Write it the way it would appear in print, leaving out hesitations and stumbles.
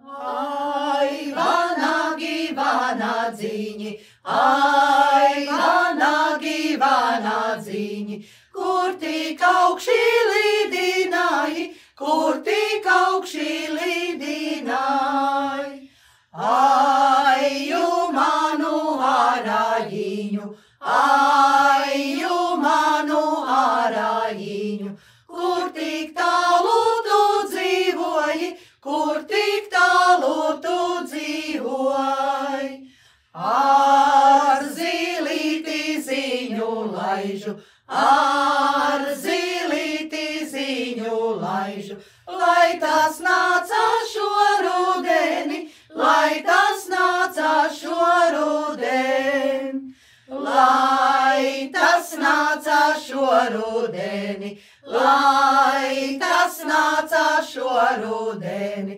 Ai, vanagi, vanadzīņi, ai, vanagi, vanadzīņi, kur tik augšī lidināji, kur tik augšī lidināji. Ai, manu ārājiņu, ai, manu ārājiņu, kur tik tālu tu dzīvoji, kur tik tālu tu dzīvoji. Ar zilīti ziņu laižu, ar zilīti ziņu laižu, lai tas nāca šo rudeni, lai tas nāca šo rudeni. Lai tas nāca šo rudeni, lai tas nāca šo rudeni.